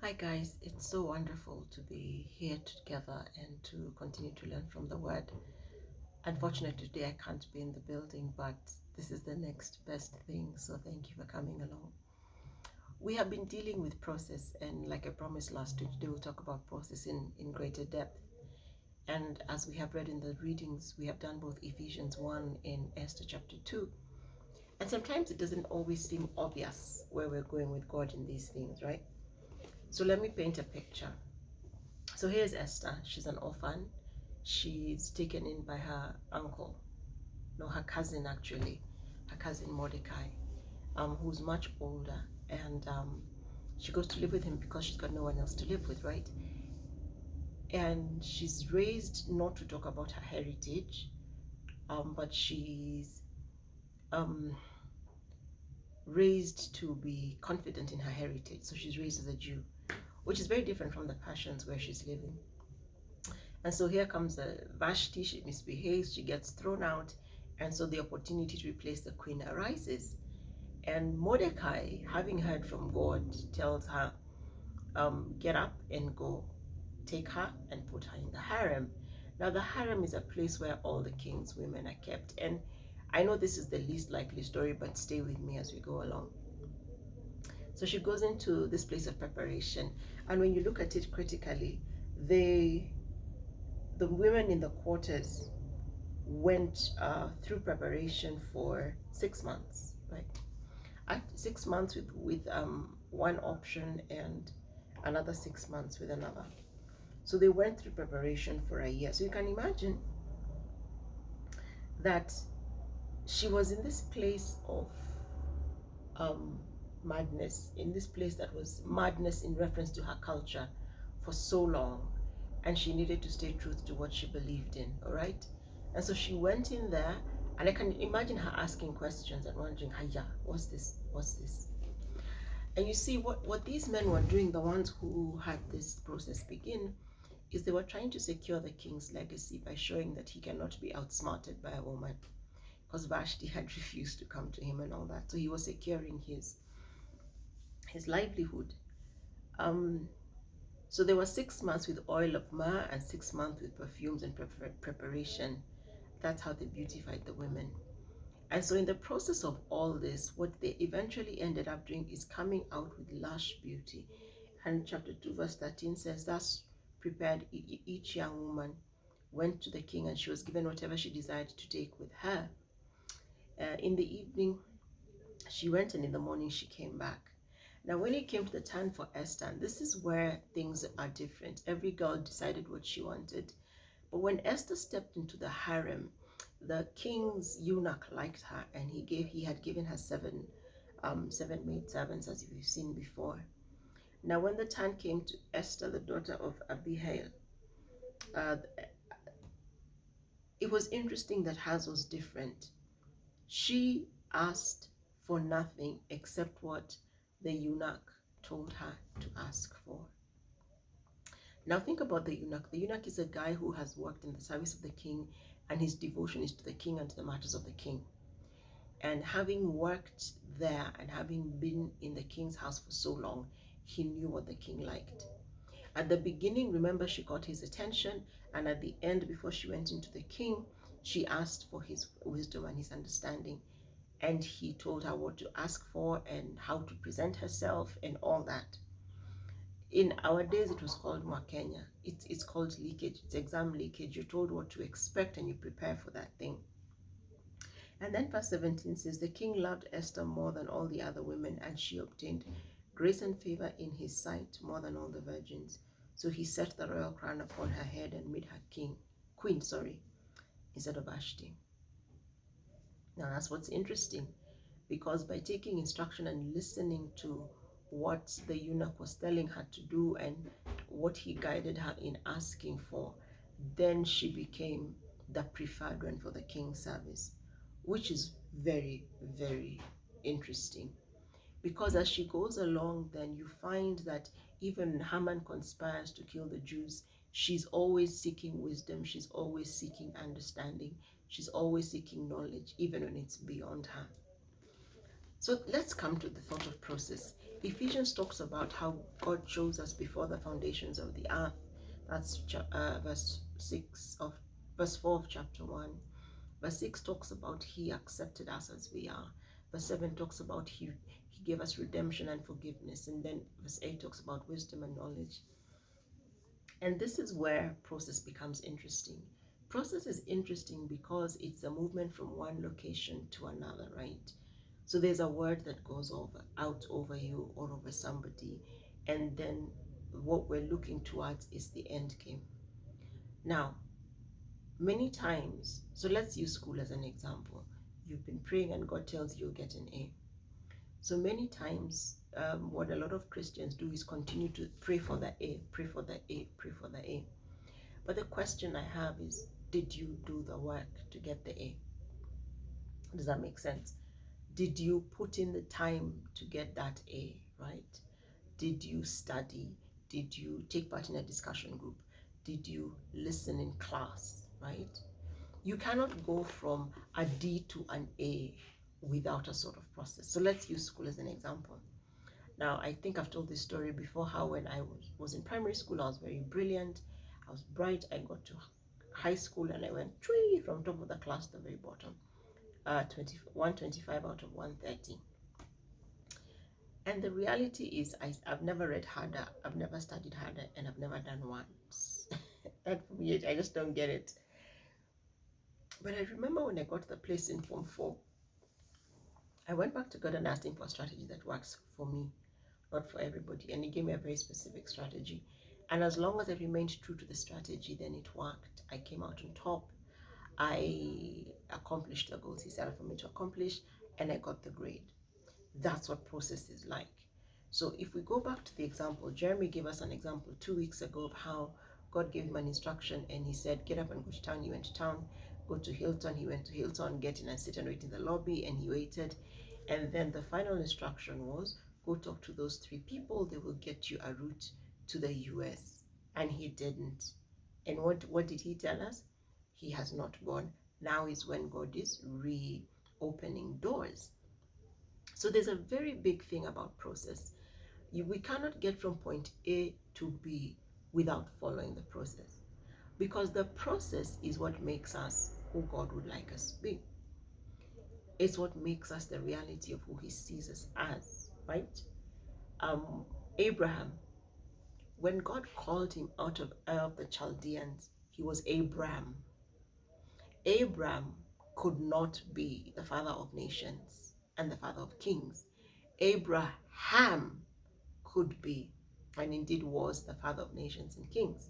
Hi guys, it's so wonderful to be here together and to continue to learn from the word. Unfortunately today I can't be in the building, but this is the next best thing, so thank you for coming along. We have been dealing with process, and like I promised last week, today we'll talk about process in greater depth. And as we have read in the readings, we have done both Ephesians 1 and Esther chapter 2. And sometimes it doesn't always seem obvious where we're going with God in these things, right? So let me paint a picture. So here's Esther. She's an orphan. She's taken in by her uncle, no, her cousin actually, her cousin Mordecai, who's much older, and she goes to live with him because she's got no one else to live with, right? And she's raised not to talk about her heritage, but she's raised to be confident in her heritage. So she's raised as a Jew, which is very different from the Persians where she's living. And so here comes Vashti. She misbehaves, she gets thrown out, and so the opportunity to replace the queen arises. And Mordecai, having heard from God, tells her, get up and go, take her and put her in the harem. Now the harem is a place where all the king's women are kept. And I know this is the least likely story, but stay with me as we go along. So she goes into this place of preparation. And when you look at it critically, the women in the quarters went through preparation for 6 months, right? 6 months with one option and another 6 months with another. So they went through preparation for a year. So you can imagine that she was in this place of madness, in this place that was madness in reference to her culture for so long, and she needed to stay true to what she believed in, all right? And so she went in there, and I can imagine her asking questions and wondering, Haya, what's this? What's this? And you see, what these men were doing, the ones who had this process begin, is they were trying to secure the king's legacy by showing that he cannot be outsmarted by a woman, because Vashti had refused to come to him and all that. So he was securing his livelihood. So there were 6 months with oil of myrrh and 6 months with perfumes and preparation. That's how they beautified the women. And so in the process of all this, what they eventually ended up doing is coming out with lush beauty. And chapter 2 verse 13 says, thus prepared each young woman went to the king, and she was given whatever she desired to take with her. In the evening she went, and in the morning she came back. Now when it came to the time for Esther, and this is where things are different. Every girl decided what she wanted. But when Esther stepped into the harem, the king's eunuch liked her, and he had given her seven maidservants, as we've seen before. Now when the time came to Esther, the daughter of Abihail, it was interesting that hers was different. She asked for nothing except what the eunuch told her to ask for. Now think about the eunuch. The eunuch is a guy who has worked in the service of the king, and his devotion is to the king and to the matters of the king. And having worked there and having been in the king's house for so long, he knew what the king liked. At the beginning, remember, she got his attention, and at the end, before she went into the king, she asked for his wisdom and his understanding. And he told her what to ask for and how to present herself and all that. In our days, it was called Mwakenya. It's called leakage. It's exam leakage. You're told what to expect and you prepare for that thing. And then verse 17 says, the king loved Esther more than all the other women, and she obtained grace and favor in his sight more than all the virgins. So he set the royal crown upon her head and made her queen, instead of Vashti. Now that's what's interesting, because by taking instruction and listening to what the eunuch was telling her to do and what he guided her in asking for, then she became the preferred one for the king's service, which is very, very interesting. Because as she goes along, then you find that even Haman conspires to kill the Jews. She's always seeking wisdom. She's always seeking understanding. She's always seeking knowledge, even when it's beyond her. So let's come to the thought of process. Ephesians talks about how God chose us before the foundations of the earth. That's verse 4 of chapter 1. Verse 6 talks about he accepted us as we are. Verse 7 talks about he gave us redemption and forgiveness. And then verse 8 talks about wisdom and knowledge. And this is where process becomes interesting. Process is interesting because it's a movement from one location to another, right? So there's a word that goes out over you or over somebody, and then what we're looking towards is the end game. Now, many times, so let's use school as an example. You've been praying and God tells you you'll get an A. So many times, what a lot of Christians do is continue to pray for the A, pray for the A, pray for the A. But the question I have is, did you do the work to get the A? Does that make sense? Did you put in the time to get that A, right? Did you study? Did you take part in a discussion group? Did you listen in class, right? You cannot go from a D to an A without a sort of process. So let's use school as an example. Now, I think I've told this story before, how when I was in primary school, I was very brilliant. I was bright. I got to high school and I went from top of the class to the very bottom. 125 out of 130. And the reality is I've never read harder, I've never studied harder, and I've never done once. That for me, I just don't get it. But I remember when I got to the place in Form 4, I went back to God and asked him for a strategy that works for me, not for everybody. And he gave me a very specific strategy. And as long as I remained true to the strategy, then it worked. I came out on top. I accomplished the goals he set for me to accomplish, and I got the grade. That's what process is like. So if we go back to the example, Jeremy gave us an example 2 weeks ago of how God gave him an instruction and he said, get up and go to town. He went to town. Go to Hilton. He went to Hilton, get in and sit and wait in the lobby, and he waited. And then the final instruction was, go talk to those 3 people. They will get you a route to the US. And he didn't. And what did he tell us? He has not gone. Now is when God is reopening doors. So there's a very big thing about process. We cannot get from point A to B without following the process, because the process is what makes us who God would like us to be. It's what makes us the reality of who he sees us as, right? Abraham, when God called him out of the Chaldeans, he was Abram. Abram could not be the father of nations and the father of kings. Abraham could be, and indeed was, the father of nations and kings.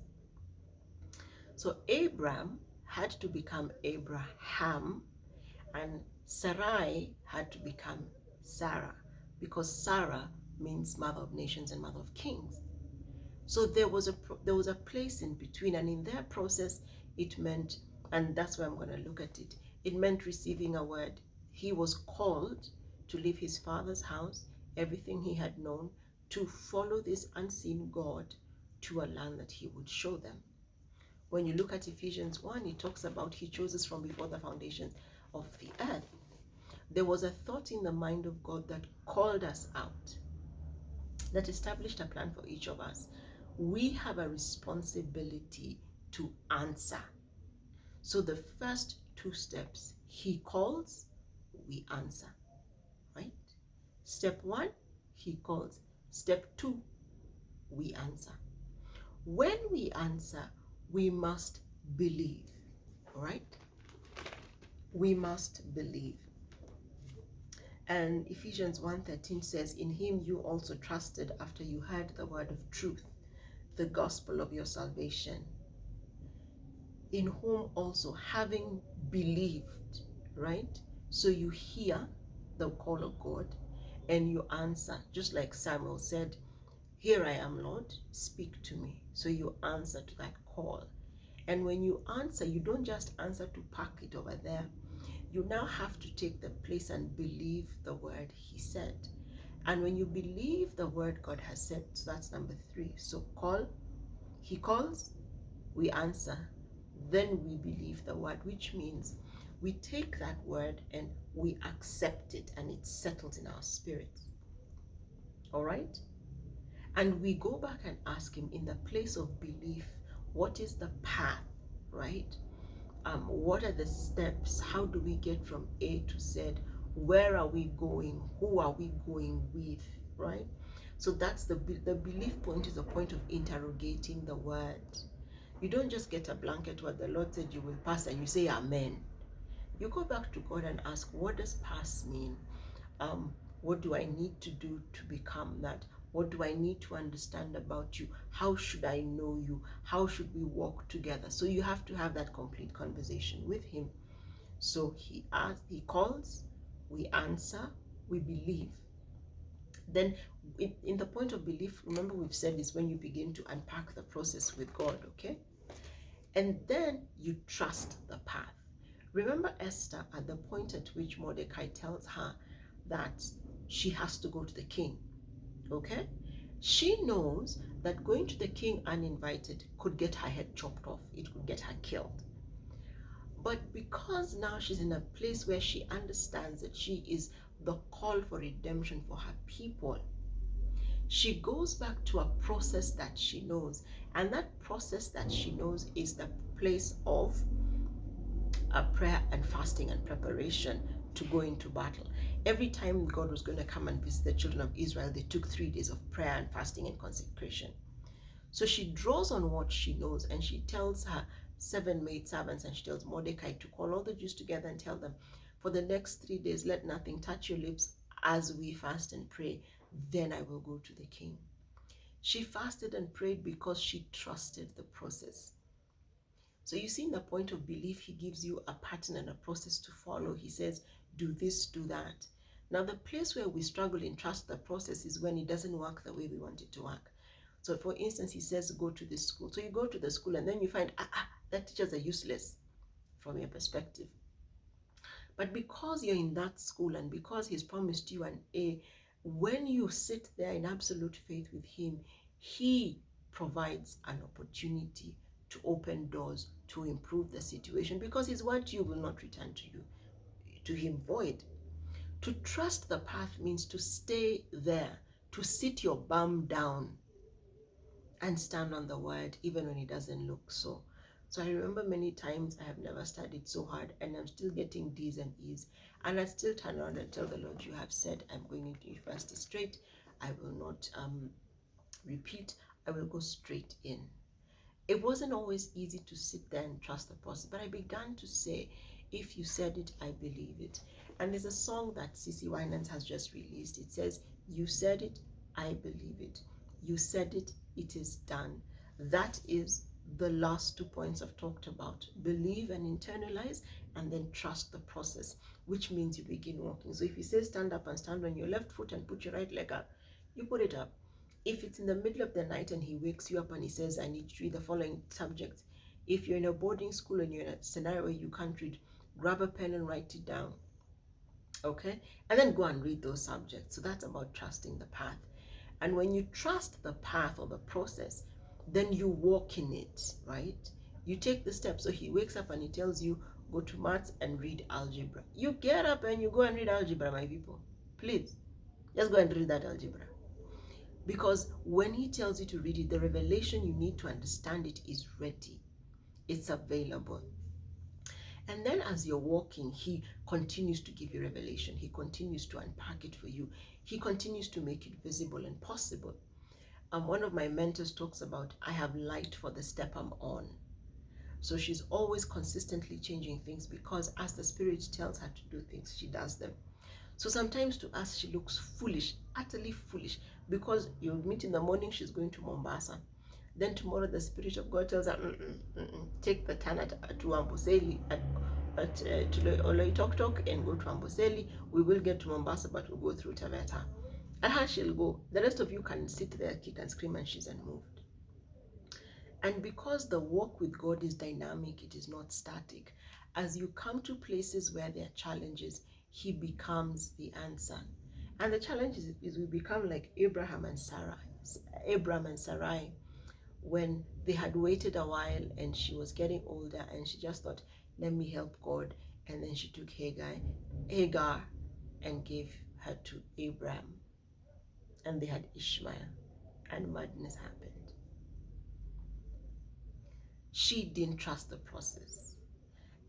So Abram had to become Abraham, and Sarai had to become Sarah, because Sarah means mother of nations and mother of kings. So there was a place in between, and in their process it meant, and that's where I'm going to look at it, it meant receiving a word. He was called to leave his father's house, everything he had known, to follow this unseen God to a land that he would show them. When you look at Ephesians 1, it talks about he chose us from before the foundations of the earth. There was a thought in the mind of God that called us out, that established a plan for each of us. We have a responsibility to answer. So the first 2 steps, he calls, we answer, right? Step 1, he calls. Step 2, we answer. When we answer, we must believe, all right? We must believe. And Ephesians 1:13 says, in him you also trusted after you heard the word of truth, the gospel of your salvation, in whom also having believed, right? So you hear the call of God and you answer, just like Samuel said, here I am, Lord, speak to me. So you answer to that call. And when you answer, you don't just answer to park it over there. You now have to take the place and believe the word he said. And when you believe the word God has said, so that's number 3. So call, he calls, we answer, then we believe the word, which means we take that word and we accept it, and it settles in our spirits. All right? And we go back and ask him in the place of belief, what is the path, right? What are the steps? How do we get from A to Z? Where are we going? Who are we going with, right? So that's the belief point is a point of interrogating the word. You don't just get a blanket word the Lord said you will pass and you say amen. You go back to God and ask, what does pass mean? What do I need to do to become that? What do I need to understand about you? How should I know you? How should we walk together? So you have to have that complete conversation with him. So he asks, he calls, we answer, we believe. Then in the point of belief, remember we've said is when you begin to unpack the process with God, okay? And then you trust the path. Remember Esther at the point at which Mordecai tells her that she has to go to the king, okay? She knows that going to the king uninvited could get her head chopped off. It could get her killed. But because now she's in a place where she understands that she is the call for redemption for her people, she goes back to a process that she knows. And that process that she knows is the place of a prayer and fasting and preparation to go into battle. Every time God was going to come and visit the children of Israel, they took 3 days of prayer and fasting and consecration. So she draws on what she knows, and she tells her 7 maid servants, and she tells Mordecai to call all the Jews together and tell them, for the next 3 days, let nothing touch your lips as we fast and pray. Then I will go to the king. She fasted and prayed because she trusted the process. So you see, in the point of belief, he gives you a pattern and a process to follow. He says, do this, do that. Now, the place where we struggle in trust the process is when it doesn't work the way we want it to work. So for instance, he says, go to this school. So you go to the school and then you find, that teachers are useless from your perspective. But because you're in that school and because he's promised you an A, when you sit there in absolute faith with him, he provides an opportunity to open doors to improve the situation, because his word to you will not return to him void. To trust the path means to stay there, to sit your bum down and stand on the word even when it doesn't look so. So I remember many times I have never studied so hard and I'm still getting D's and E's, and I still turn around and tell the Lord, you have said I'm going into university straight. I will not repeat. I will go straight in. It wasn't always easy to sit there and trust the process, but I began to say, if you said it, I believe it. And there's a song that CC Winans has just released. It says, you said it, I believe it. You said it, it is done. That is the last 2 points I've talked about. Believe and internalize, and then trust the process, which means you begin walking. So if he says stand up and stand on your left foot and put your right leg up, you put it up. If it's in the middle of the night and he wakes you up and he says, I need to read the following subjects. If you're in a boarding school and you're in a scenario where you can't read, grab a pen and write it down. Okay? And then go and read those subjects. So that's about trusting the path. And when you trust the path or the process, then you walk in it, right? You take the steps. So he wakes up and he tells you, go to maths and read algebra. You get up and you go and read algebra, my people. Please, just go and read that algebra. Because when he tells you to read it, the revelation you need to understand it is ready. It's available. And then as you're walking, he continues to give you revelation. He continues to unpack it for you. He continues to make it visible and possible. One of my mentors talks about, I have light for the step I'm on. So she's always consistently changing things, because as the Spirit tells her to do things, she does them. So sometimes to us, she looks foolish, utterly foolish, because you'll meet in the morning, she's going to Mombasa. Then tomorrow, the Spirit of God tells her, take the turn to Amboseli, to Oloitoktok and go to Amboseli. We will get to Mombasa, but we'll go through Taveta. And her she'll go. The rest of you can sit there, kick and scream, and she's unmoved. And because the walk with God is dynamic, it is not static. As you come to places where there are challenges, he becomes the answer. And the challenge is we become like Abraham and Sarai, when they had waited a while and she was getting older and she just thought, let me help God. And then she took Hagar and gave her to Abraham. and they had Ishmael, and madness happened. She didn't trust the process.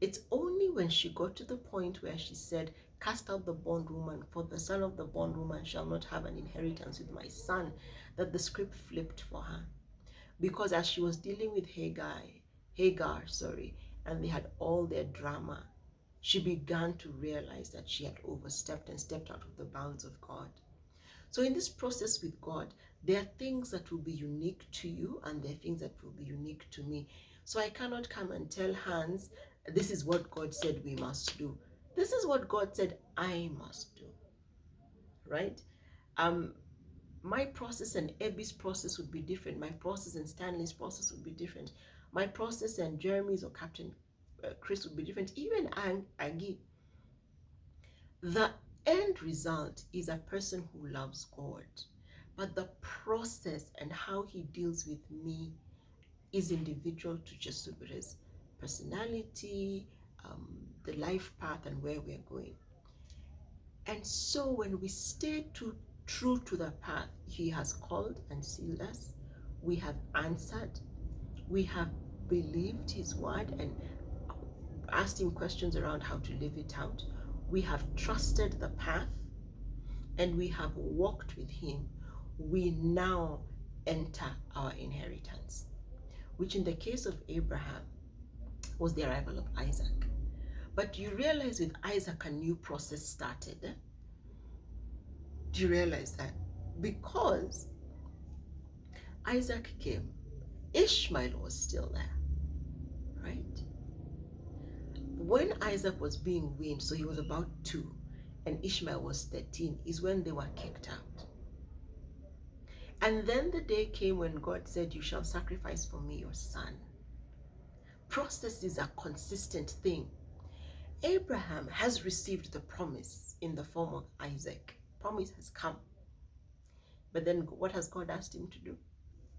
It's only when she got to the point where she said, "Cast out the bondwoman, for the son of the bondwoman shall not have an inheritance with my son," that the script flipped for her. Because as she was dealing with Hagar, and they had all their drama, she began to realize that she had overstepped and stepped out of the bounds of God. So in this process with God, there are things that will be unique to you, and there are things that will be unique to me. So I cannot come and tell Hans, this is what God said we must do. This is what God said I must do, right? My process and Ebby's process would be different. My process and Stanley's process would be different. My process and Jeremy's or Captain Chris would be different. Even Aggie. The end result is a person who loves God. But the process and how he deals with me is individual to Jesu's personality, the life path, and where we're going. And so when we stay true to the path he has called and sealed us, we have answered, we have believed his word and asked him questions around how to live it out, we have trusted the path, and we have walked with him, we now enter our inheritance, which in the case of Abraham was the arrival of Isaac. But you realize with Isaac a new process started. Do you realize that? Because Isaac came, Ishmael was still there, right? When Isaac was being weaned, so he was about 2, and Ishmael was 13, is when they were kicked out. And then the day came when God said, "You shall sacrifice for me your son." Process is a consistent thing. Abraham has received the promise in the form of Isaac. Promise has come. But then what has God asked him to do?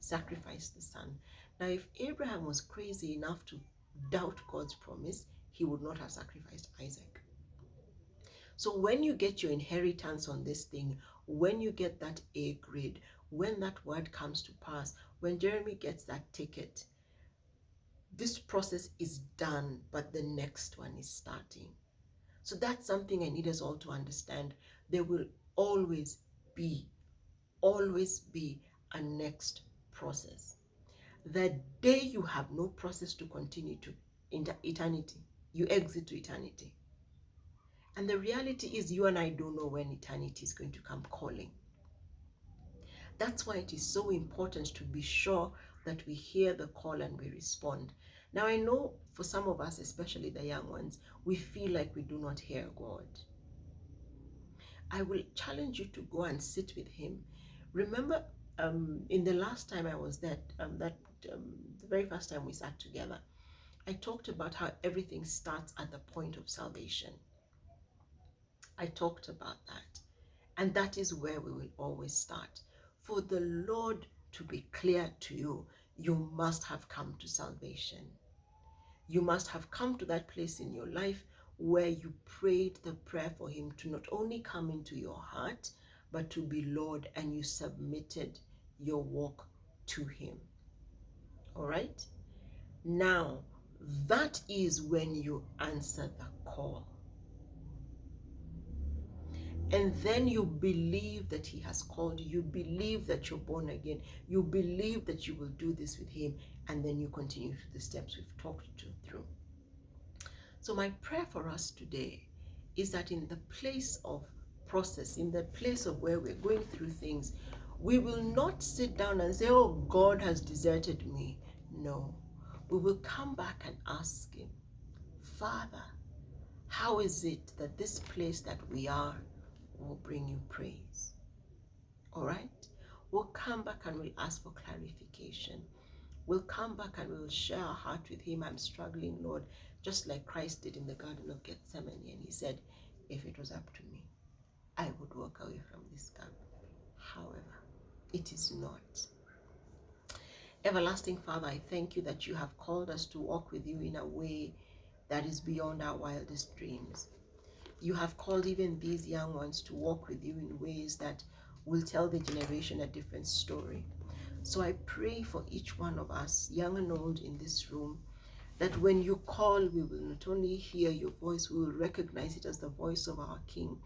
Sacrifice the son. Now, if Abraham was crazy enough to doubt God's promise, he would not have sacrificed Isaac. So when you get your inheritance on this thing, when you get that A grade, when that word comes to pass, when Jeremy gets that ticket, this process is done, but the next one is starting. So that's something I need us all to understand. There will always be a next process. The day you have no process to continue to eternity, you exit to eternity. And the reality is you and I don't know when eternity is going to come calling. That's why it is so important to be sure that we hear the call and we respond. Now, I know for some of us, especially the young ones, we feel like we do not hear God. I will challenge you to go and sit with him. Remember, in the last time I was there, the very first time we sat together, I talked about how everything starts at the point of salvation. I talked about that. And that is where we will always start. For the Lord to be clear to you, you must have come to salvation. You must have come to that place in your life where you prayed the prayer for him to not only come into your heart, but to be Lord, and you submitted your walk to him. All right? Now, that is when you answer the call. And then you believe that he has called you. You believe that you're born again. You believe that you will do this with him. And then you continue through the steps we've talked through. So my prayer for us today is that in the place of process, in the place of where we're going through things, we will not sit down and say, "Oh, God has deserted me." No. We will come back and ask him, "Father, how is it that this place that we are will bring you praise?" All right? We'll come back and we'll ask for clarification. We'll come back and we'll share our heart with him. "I'm struggling, Lord," just like Christ did in the Garden of Gethsemane. And he said, "If it was up to me, I would walk away from this cup. However, it is not." Everlasting Father, I thank you that you have called us to walk with you in a way that is beyond our wildest dreams. You have called even these young ones to walk with you in ways that will tell the generation a different story. So I pray for each one of us, young and old in this room, that when you call, we will not only hear your voice, we will recognize it as the voice of our King,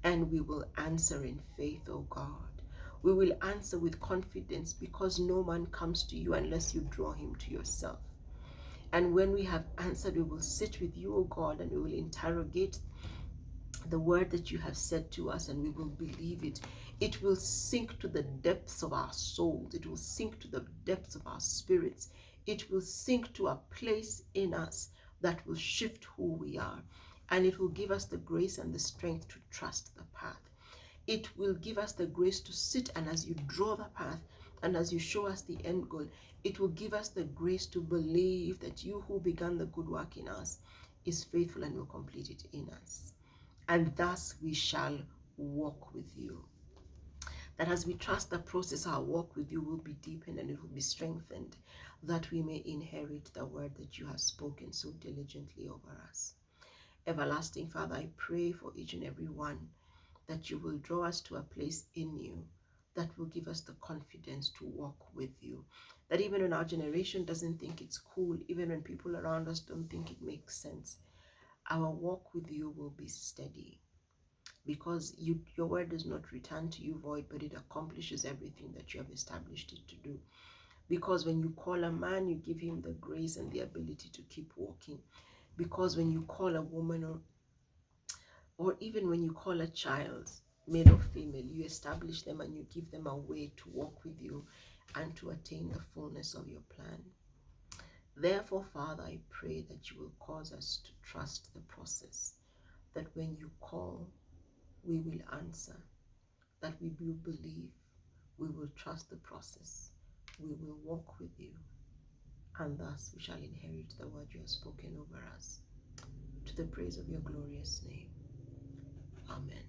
and we will answer in faith, O God. We will answer with confidence, because no man comes to you unless you draw him to yourself. And when we have answered, we will sit with you, O God, and we will interrogate the word that you have said to us, and we will believe it. It will sink to the depths of our souls. It will sink to the depths of our spirits. It will sink to a place in us that will shift who we are. And it will give us the grace and the strength to trust the path. It will give us the grace to sit, and as you draw the path and as you show us the end goal, it will give us the grace to believe that you who began the good work in us is faithful and will complete it in us. And thus we shall walk with you. That as we trust the process, our walk with you will be deepened and it will be strengthened, that we may inherit the word that you have spoken so diligently over us. Everlasting Father, I pray for each and every one that you will draw us to a place in you that will give us the confidence to walk with you. That even when our generation doesn't think it's cool, even when people around us don't think it makes sense, our walk with you will be steady, because your word does not return to you void, but it accomplishes everything that you have established it to do. Because when you call a man, you give him the grace and the ability to keep walking. Because when you call a woman, or even when you call a child, male or female, you establish them and you give them a way to walk with you and to attain the fullness of your plan. Therefore, Father, I pray that you will cause us to trust the process, that when you call, we will answer, that we will believe, we will trust the process, we will walk with you, and thus we shall inherit the word you have spoken over us. To the praise of your glorious name. Amen.